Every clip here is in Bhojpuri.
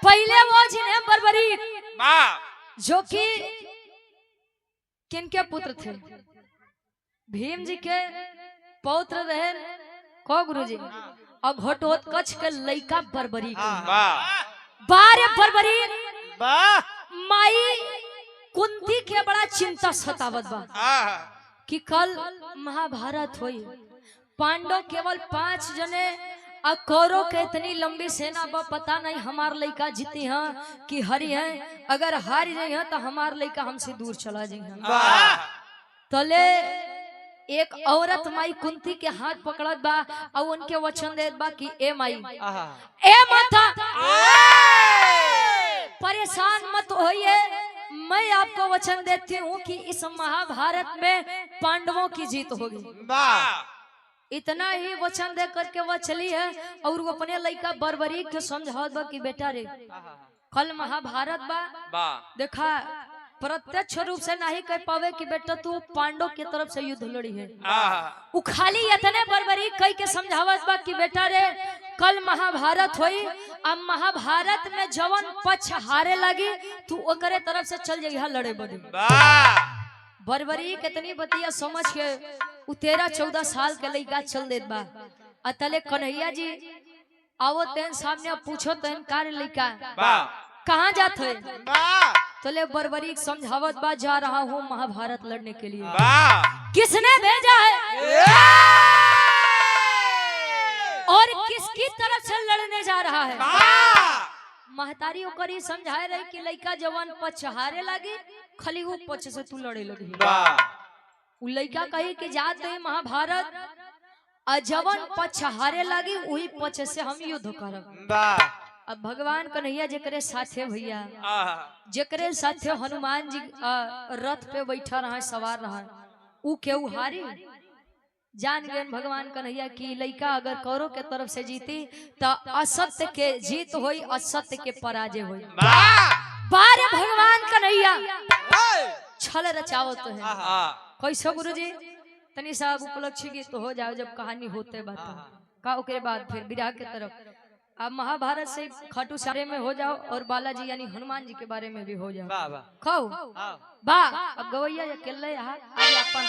पहले वो जिन्हें बर्बरीक जो कि किनके पुत्र थे, भीम जी के पौत्र रहे को गुरुजी, और घटोत्कच के लइका बर्बरीक। बारे बर्बरीक माई कुंती के बड़ा चिंता सतावत बा कि कल महाभारत होई, पांडव केवल 5 जने और कौरव के इतनी लंबी सेना बा, पता नहीं हमार लइका जीती हैं कि हरी हैं। अगर हार जाई हैं तो हमार लइका हमसे दूर चला जाई हैं। तले एक औरत माई कुंती के हाथ पकड़त बा और उनके वचन देत बा कि ए माई, ए माता, परेशान मत होइए, मैं आपको वचन देती हूँ कि इस महाभारत में पांडवों की जीत होगी। इतना ही वचन दे करके वह चली है और वो अपने लड़का बर्बरीक के समझावत बा कि बेटा रे, कल महाभारत बा, देखा प्रत्यक्ष रूप से नहीं कह पावे कि बेटा तू पांडव की तरफ से युद्ध लड़ी है। उ खाली इतने बर्बरीक कह के समझावत बा कि बेटा रे, कल महाभारत हुई, अब महाभारत में जवन पक्ष हारे लगी तू ओकरे तरफ से चल जाइहा लड़े बदे। बर्बरीक इतनी बतिया समझ के उ 13-14 साल के लड़का चल देत बा। अतले कन्हैया जी आवो तेन सामने पूछो तेन कार लड़का कहाँ जात है? तले बर्बरीक समझावत बा, जा रहा हूँ महाभारत लड़ने के लिए। किसने भेजा है और किसकी तरफ से लड़ने जा रहा है? महतारी ओकर ही समझाए रही कि लड़का जवान पक्ष हारे लगी, खाली वो पक्ष से तू लड़े लगी। उ लड़का कही कि जात है महाभारत, जवान पक्ष हारे लगी वही पक्ष से हम युद्ध करब। अब भगवान कन्हैया जेकरे साथे भैया, जेकरे साथे हनुमान जी रथ पे बैठा रहा, सवार रहा, उ केहू हारी? जान गए भगवान कन्हैया की लइका अगर कौरव के तरफ से जीती तो असत्य के जीत होई, असत्य के पराजय होई। बारे भगवान कन्हैया छल रचावत है। कैसे गुरुजी? तनी साहब उपलक्ष्य गीत तो हो जाओ जब कहानी होते बात का, ओकरे बाद फिर विराह के तरफ। अब महाभारत से खाटू सारे में हो जाओ और बालाजी यानी हनुमान जी के बारे में भी हो जाओ। खाओ बा अब गवैया अकेले आगे अपन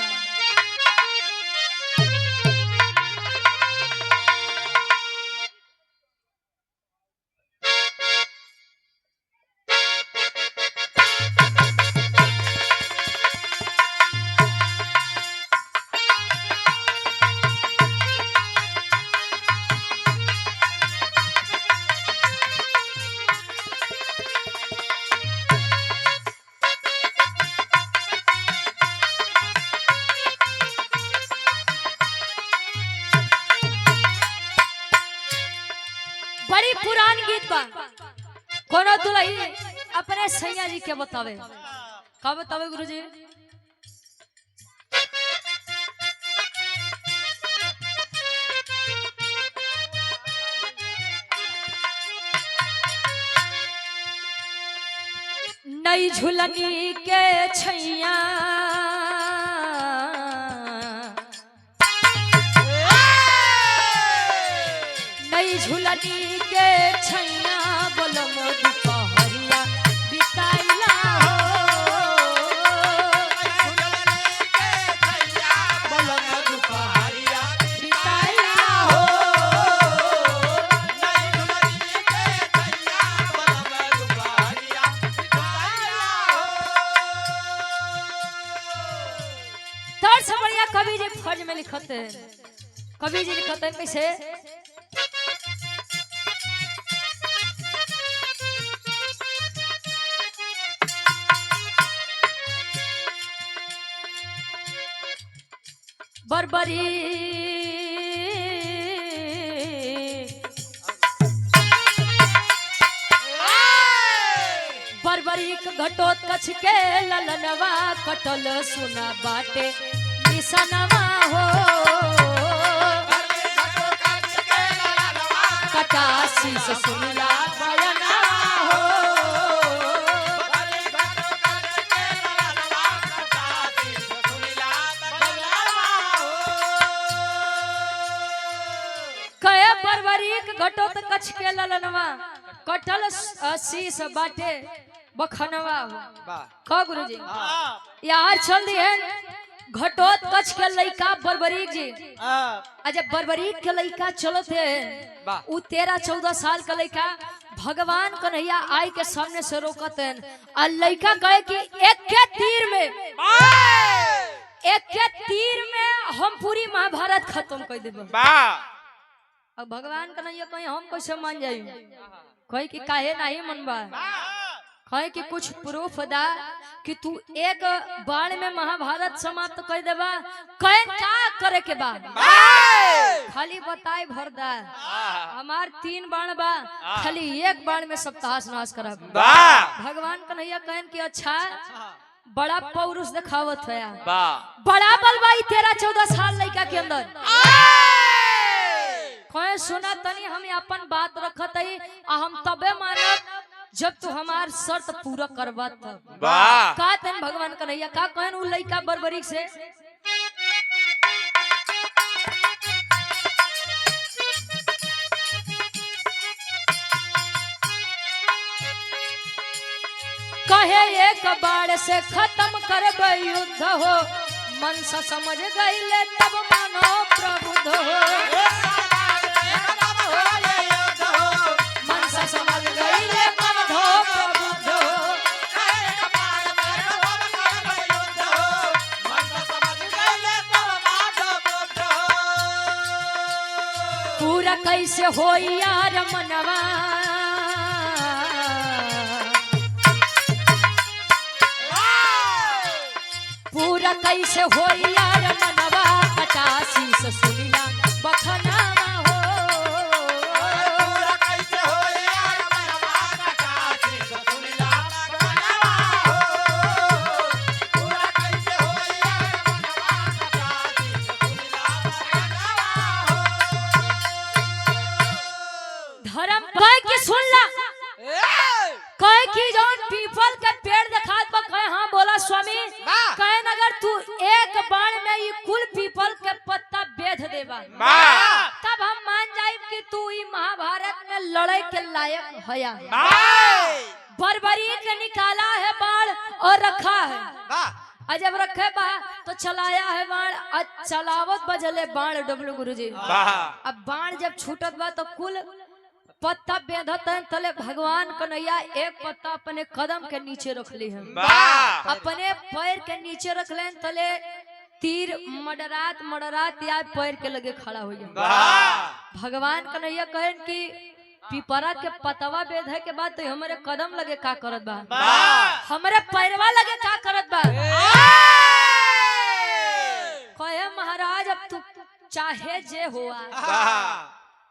बड़ी पुरान गीत बा। कोनो दुल्ही अपने सैया जी के बतावे, का बतावे गुरुजी? नई झुलनी के छैया झुलनी के छैया बोलम दुपहरिया बिताइला हो। झुलनी के छैया बोलम दुपहरिया बिताइला हो। झुलनी के छैया बोलम दुपहरिया बिताइला हो। थोड़ा सा बढ़िया कवि जी फर्ज में लिखते हैं, कवि जी लिखते हैं कैसे? बर्बरी बर्बरीक घटोत्कच के ललनवा कटल सुना बाटे निसनवा हो। कटासी से सुनला बयना हो। बर्बरीक घटोत्कच के ललनवा कटल शीश बाटे बखनवा का गुरुजी यार चल दी है घटोत्कच के लइका बर्बरीक जी अजय बर्बरीक के लइका चलत है उ 13-14 साल का लइका भगवान कन्हैया आई के सामने से रोकत है और लइका कहे कि एक के तीर में हम पूरी महाभारत खत्म कर देब। अब भगवान कन्हैया कहीं हम कैसे मान जाई कहे कि काहे नहीं मनबा कहे कि कुछ प्रूफ दा कि तू एक बाण में महाभारत समाप्त कर देबा कहे क्या करे के बाद खाली बताए भरदा हमार 3 बाण बा खाली एक बाण में सब तहस नहस करब। भगवान कन्हैया कहन कि अच्छा बड़ा पौरुष दिखावत है बड़ा बलवाई 13-14 साल लड़का के अंदर कहे सुना तनी हम अपन बात रखत है हम तबे मानब जब तू हमार शर्त पूरा करवा तब का तन भगवान कन्हैया का कहन उ लइका बर्बरीक से कहे एक बार से खत्म करब युद्ध हो मन से समझ गईले तब मानो प्रबुद्ध हो मन से समझ गईले पूरा कैसे हो यार मनवा पूरा कैसे हो यार मनवा 85 से सुनिला बखनावा हो पूरा कैसे हो यार मनवा 85 से सुनिला बखनावा हो पूरा कैसे हो यार मनवा 85 से सुनिला बखनावा हो धर्म कहे कि सुन ला कहे कि जौन पीपल के पेड़ दिखात बा कहे हां बोला स्वामी कहे अगर तू एक बाण में ये कुल पीपल के पत्ता बेध देबा तब हम मान जाए कि तू ई महाभारत में लड़ाई के लायक हया बर्बरीक ने निकाला है बाण और रखा है जब रखे बा तो चलाया है बाण चलावत बजले बाण डब्लू गुरुजी अब बाण जब छूटत बा तो कुल पत्ता बेधत है तले भगवान कन्हैया एक पत्ता अपने कदम के नीचे रख ली है अपने पैर के नीचे रख ले तले तीर मडरात या पैर के लगे खड़ा हो गया। भगवान कन्हैया कहन कि पिपरा के पतवा बेधे के बाद तो हमारे कदम लगे का करत बा हमारे पैरवा लगे का करत बा कहे महाराज अब तू चाहे जे हुआ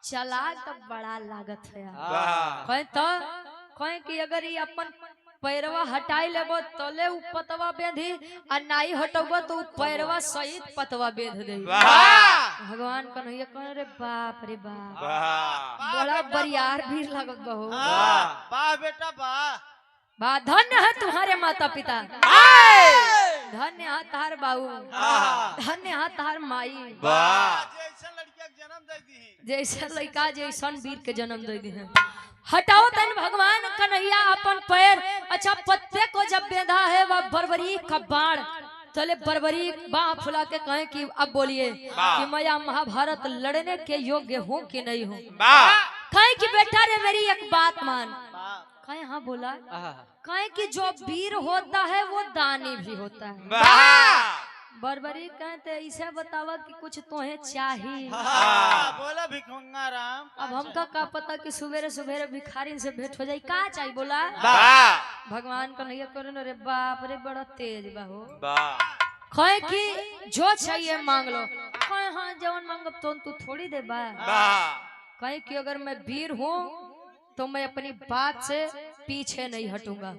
चला तो बड़ा लागत है कहे तो कहे कि अगर ये अपन पैरवा हटाई लेबो तले उ पतवा बेधी आ नाई हटबो तो उ पैरवा सहित पतवा बेध दे। भगवान कन्हैया कहे रे बाप बड़ा बरियार भी लागत बहो वाह बेटा वाह धन्य है तुम्हारे माता पिता धन्य है तार बाबू धन्य है तार माई जैसे लड़का जैसा वीर के जन्म दे दी है। हटाओ तन भगवान कन्हैया अपन पैर अच्छा पत्ते को जब बेधा है वह बर्बरीक का बाण चले बर्बरीक बाँ फुला के कहे कि अब बोलिए कि मैं महाभारत लड़ने के योग्य हूँ कि नहीं हूँ कहे कि बेटा रे मेरी एक बात मान कहे हाँ बोला कहे कि जो वीर होता है वो दानी भी होता है बर्बरी कहते ऐसे बतावा कि कुछ तोहे चाहिए बोला भिखमंगा राम अब हमका का पता कि सवेरे सवेरे भिखारी से भेंट हो जाए का चाहिए बोला भगवान कन्हैया करे रे बाप रे बड़ा तेज बाहो कहे कि जो चाहिए मांग लो कहे हाँ जवन मांगब तो तू थोड़ी दे बा कहे कि अगर मैं वीर हूँ तो मैं अपनी बात से पीछे नहीं हटूंगा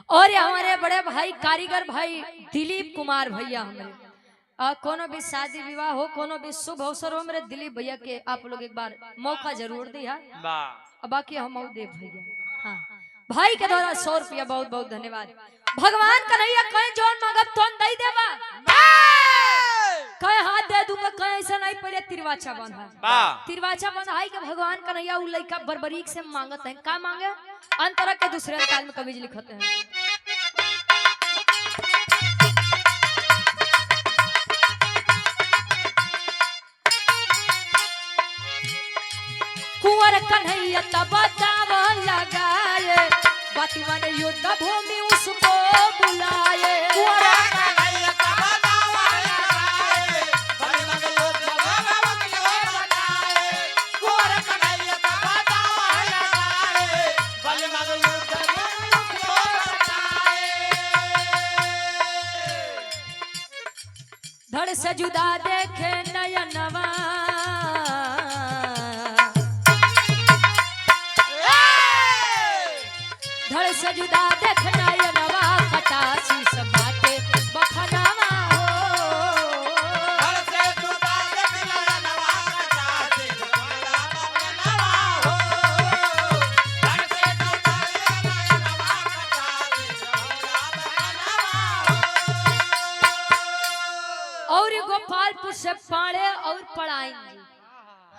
और हमारे बड़े भाई कारीगर भाई दिलीप कुमार भैया हमारे कोनो भी शादी विवाह हो कोनो भी शुभ अवसर हो मेरे दिलीप भैया के आप लोग एक बार मौका जरूर दिया बाकी हम देव भैया हाँ भाई के द्वारा 100 रुपया बहुत बहुत धन्यवाद। भगवान कन्हैया कहीं जोन मांगब तो दे देबा कहे हाथ दे दूंगा, कहे ऐसा नहीं, पहले तिरवाचा बंधा। वाह तिरवाचा बंधाई के भगवान कन्हैया उ लइका बरबरीक से मांगत है। का मांगे? अंतरा के दूसरे अंताल में कवि जी लिखते हैं। कुंवर कन्हैया तब दाव लगाए, बाती माने युद्ध भूमि उसको बुलाए। धड़ से जुदा देखे नयनवा, धड़ से जुदा देख नयनवा, खटासी सब बाटे बखनावा हो। और गोपालपुर से पाड़े और पढ़ाएंगे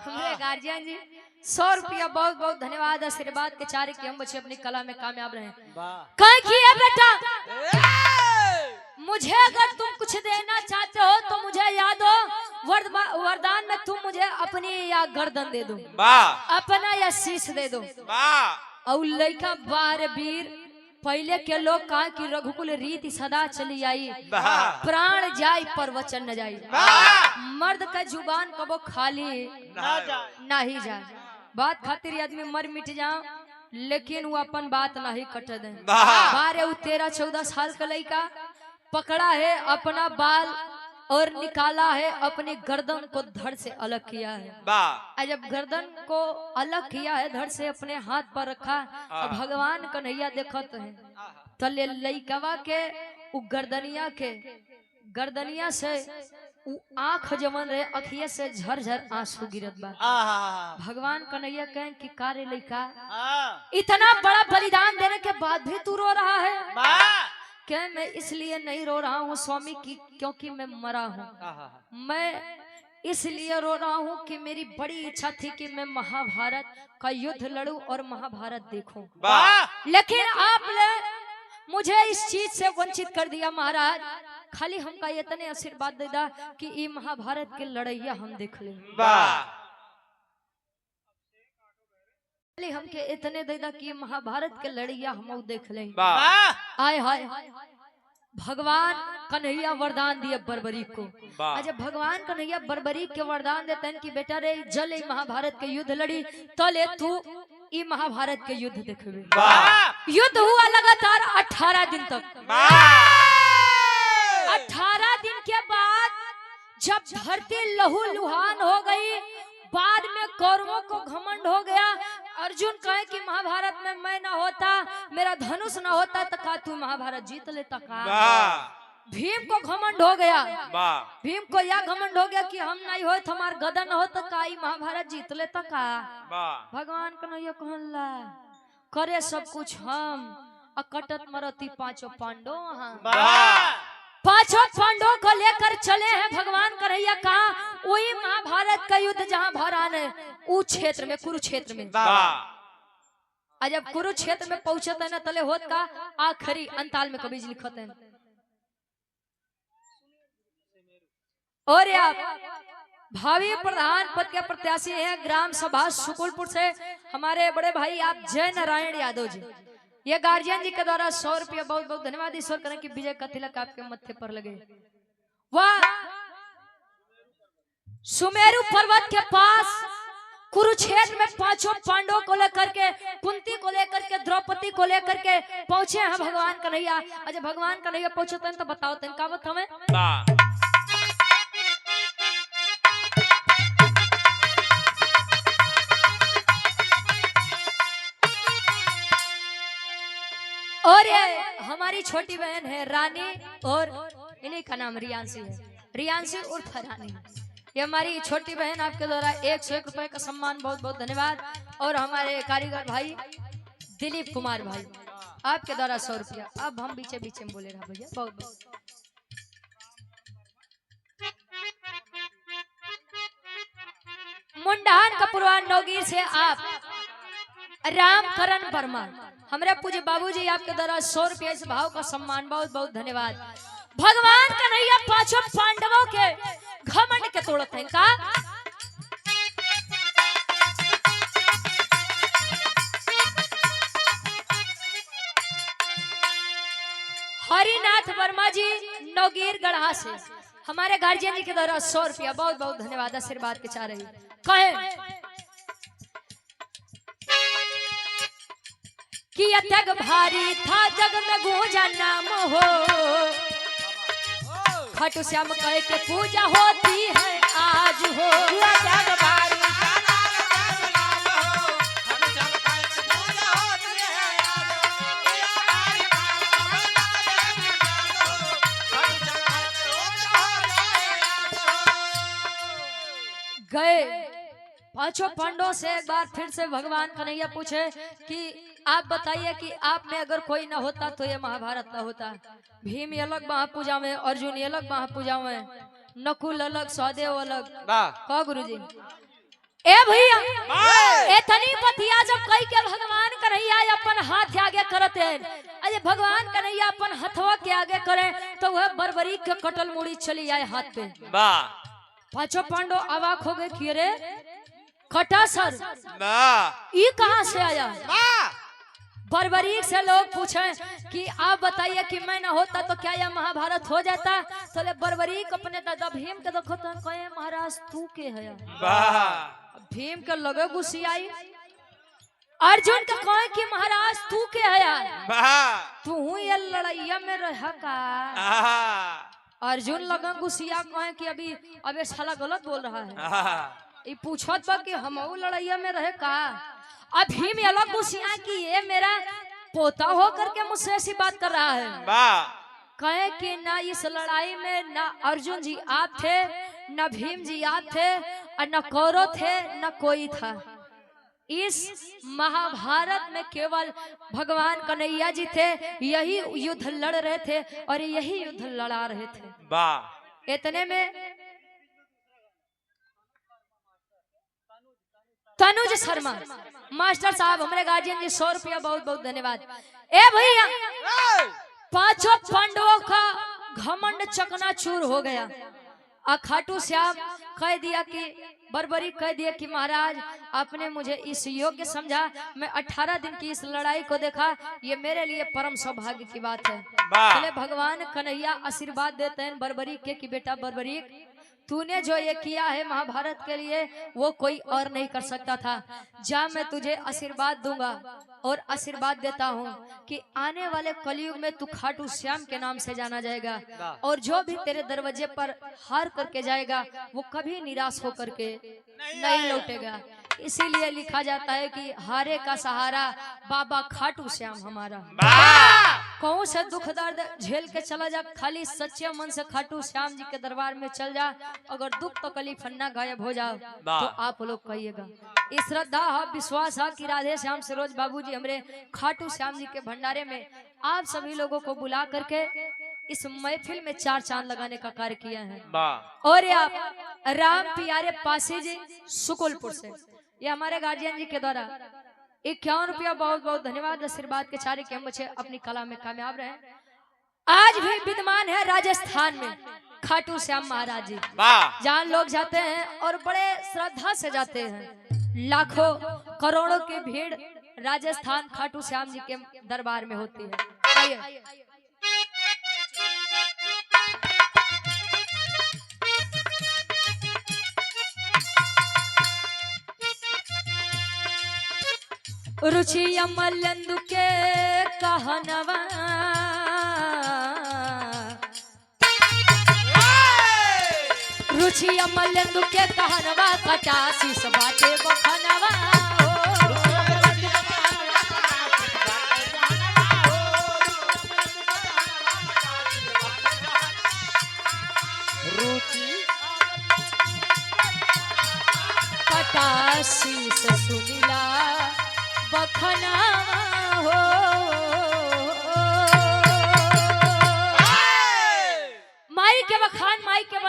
हमारे गार्जियन जी। 100 रुपया बहुत बहुत धन्यवाद आशीर्वाद के चारे कि हम बच्चे अपनी कला में कामयाब रहे। कहीं किया बेटा, मुझे अगर तुम कुछ देना चाहते हो तो मुझे याद हो वरदान में तुम मुझे अपनी या गर्दन दे दो, अपना या शीश दे दो। और लड़का बार वीर पहले के लोग कहा कि रघुकुल रीति सदा चली आई, प्राण जाई पर वचन न जाई। मर्द का जुबान कबो खाली ना ही जाए। बात खातिर आदमी मर मिट जाओ, लेकिन वो अपन बात नहीं कट दे। बारे वो 13-14 साल का लड़का पकड़ा है अपना बाल और निकाला है, अपनी गर्दन को धड़ से अलग किया है। जब गर्दन को अलग किया है धड़ से, अपने हाथ पर रखा, और भगवान कन्हैया देखत है तले लइकवा के उ गर्दनिया से उ आंख जमन रहे, अखिए से झरझर आंसू गिरत बा। भगवान कन्हैया कहें कि कारे लइका, इतना बड़ा बलिदान देने के बाद भी तू रो रहा है? क्या मैं इसलिए नहीं रो रहा हूँ स्वामी की क्योंकि मैं मरा हूँ, मैं इसलिए रो रहा हूँ कि मेरी बड़ी इच्छा थी कि मैं महाभारत का युद्ध लड़ूं और महाभारत देखूं, लेकिन आपने मुझे इस चीज से वंचित कर दिया महाराज। खाली हमका इतने आशीर्वाद दे दा कि ये महाभारत के लड़ैया हम देख ले, खाली हमके इतने दे दा कि महाभारत के लड़ैया हम देख ले। आय हाय भगवान कन्हैया वरदान दिए बरबरीक को। जब भगवान कन्हैया बरबरीक के वरदान देते हैं कि बेटा रे जल महाभारत के युद्ध लड़ी तले तू ई महाभारत के युद्ध देखबे। युद्ध हुआ लगातार 18 दिन तक। 18 दिन के बाद जब धरती लहू लुहान हो गई, बाद में कौरवों को घमंड हो गया। अर्जुन कहे कि महाभारत में मैं ना होता, मेरा धनुष ना होता तो का तू महाभारत जीत लेता का? भीम को घमंड हो गया, भीम को यह घमंड हो गया कि हम नहीं हो तो हमार गदा न हो तो का महाभारत जीत लेता का? भगवान कन्हैया कहला करे सब कुछ हम, अकटत मरती पांचों पांडव। पांचों पांडवों को लेकर चले हैं भगवान कन्हैया कहा वही महाभारत का युद्ध जहां भरान है उस क्षेत्र में, कुरुक्षेत्र में। जब कुरुक्षेत्र में पहुंचते हैं ना तले होत का आखिरी अंताल में कवि जी लिखते हैं। और आप भावी प्रधान पद के प्रत्याशी हैं ग्राम सभा सुकुलपुर से हमारे बड़े भाई आप जय नारायण यादव जी। ये गार्जियन जी के द्वारा 100 रुपया बहुत बहुत धन्यवाद। ईश्वर करें कि विजय का तिलक आपके मत्थे पर लगे। वह सुमेरु पर्वत के पास कुरुक्षेत्र में पांचों पांडवों को लेकर के, कुंती को लेकर के, द्रौपदी को लेकर के पहुंचे हैं भगवान कन्हैया। अजय भगवान कन्हैया पहुंचे तो बताओ का बात हमें। और ये हमारी छोटी बहन है रानी और इन्हीं का नाम रियांशी है, रियांशी उर्फ रानी। ये हमारी छोटी बहन आपके द्वारा 101 रुपए का सम्मान बहुत बहुत धन्यवाद। और हमारे कारीगर भाई दिलीप कुमार भाई आपके द्वारा 100 रुपया। अब हम बीचे बीचे में बोले रहा भैया बहुत बहुत। मुंडान कपुरवान नौगीर से आप रामकरण वर्मा, हमारे पूज्य बाबूजी आपके द्वारा 100 रुपये इस भाव का सम्मान, बहुत बहुत धन्यवाद। भगवान कन्हैया पांचों पांडवों के घमंड के तोड़त हैं का। हरिनाथ वर्मा जी नौगीर गढ़ा से हमारे गार्जियन जी के द्वारा 100 रुपया, बहुत बहुत धन्यवाद। आशीर्वाद के चाह रही कहे कि अत्यग भारी था जग में गूंजा नाम हो, खाटू श्याम कहे के पूजा होती है आज हो। गए पांचों पांडवों से एक बार फिर से भगवान कन्हैया पूछे कि आप बताइए कि आप में अगर कोई ना होता तो ये महाभारत ना होता। भीम अलग महापूजा में, अर्जुन अलग महापूजा में, नकुल अलग, सहदेव अलग। कहो गुरुजी ए भैया एतनी पतिया जब कई के भगवान कन्हैया अपन हाथ आगे करते हैं, अरे भगवान कन्हैया अपन हथवा के आगे करे तो वह बरबरी के कटल मुड़ी चली जाए हाथ पे। पांचों पांडव अवाक हो गए कि अरे कटा सर ये कहां से आया। बरबरीक से लोग पूछे कि आप बताइए कि मैं ना होता तो क्या यह महाभारत हो जाता। तो ले बरबरीक अपने दादा भीम के देखो तो कहे महाराज तू के है। भीम के लगे गुस्सी आई। अर्जुन के कहे कि महाराज तू के है, तू ये लड़ाइया में रह का। अर्जुन लगा गुस्सिया कहे कि अबे साला गलत बोल रहा है। ये पूछत बा कि हम लड़ाइया में रहे का। अब भीम अलग गुस्सिया कि ये मेरा पोता होकर के मुझसे ऐसी बात कर रहा है। कहे कि ना इस लड़ाई में ना अर्जुन जी आप थे, ना भीम जी आप थे, और न कौरव थे, न कोई था। इस महाभारत में केवल भगवान कन्हैया जी थे, यही युद्ध लड़ रहे थे और यही युद्ध लड़ा रहे थे। इतने में तनुज शर्मा मास्टर साहब हमारे गार्जियन जी 100 रुपया, बहुत बहुत धन्यवाद। ए भैया पांचों पांडवों का घमंड चकनाचूर हो गया। खाटू श्याम कह दिया कि बरबरी कह दिया कि महाराज आपने मुझे इस योग्य समझा, मैं 18 दिन की इस लड़ाई को देखा, ये मेरे लिए परम सौभाग्य की बात है। पहले भगवान कन्हैया आशीर्वाद देते हैं बरबरी के कि बेटा बरबरी तूने जो ये किया है महाभारत के लिए वो कोई और नहीं कर सकता था। जा मैं तुझे आशीर्वाद दूंगा और आशीर्वाद देता हूँ कि आने वाले कलयुग में तू खाटू श्याम के नाम से जाना जाएगा और जो भी तेरे दरवाजे पर हार करके जाएगा वो कभी निराश होकर के नहीं लौटेगा। इसीलिए लिखा जाता है कि हारे का सहारा बाबा खाटू श्याम हमारा। कौन से दुख दर्द झेल के चला जा, खाली सच्चे मन से खाटू श्याम जी के दरबार में चल जा। अगर दुख तकलीफ फन्ना गायब हो जाओ तो आप लोग कहिएगा। इस श्रद्धा है, विश्वास है कि राधे श्याम सरोज बाबूजी हमरे खाटू श्याम जी के भंडारे में आप सभी लोगों को बुला करके इस महफिल में 4 चांद लगाने का कार्य किया है। और ये आप राम प्यारे पासी जी सुकुलपुर से, ये हमारे गार्जियन जी के द्वारा 51 रुपया, बहुत बहुत धन्यवाद। आशीर्वाद के चारे के हम बच्चे अपनी कला में कामयाब रहे। आज भी विद्यमान है राजस्थान में खाटू श्याम महाराज जी, जहाँ लोग जाते हैं और बड़े श्रद्धा से जाते हैं। लाखों करोड़ों की भीड़ राजस्थान खाटू श्याम जी के दरबार में होती है। आइए रुचि अमलंदु के कहनवा, रुचि अमलंदु के कहनवा, कटासी बाटे बखनवा। कटासी सुनीला बखना हो। माई के बखान माई के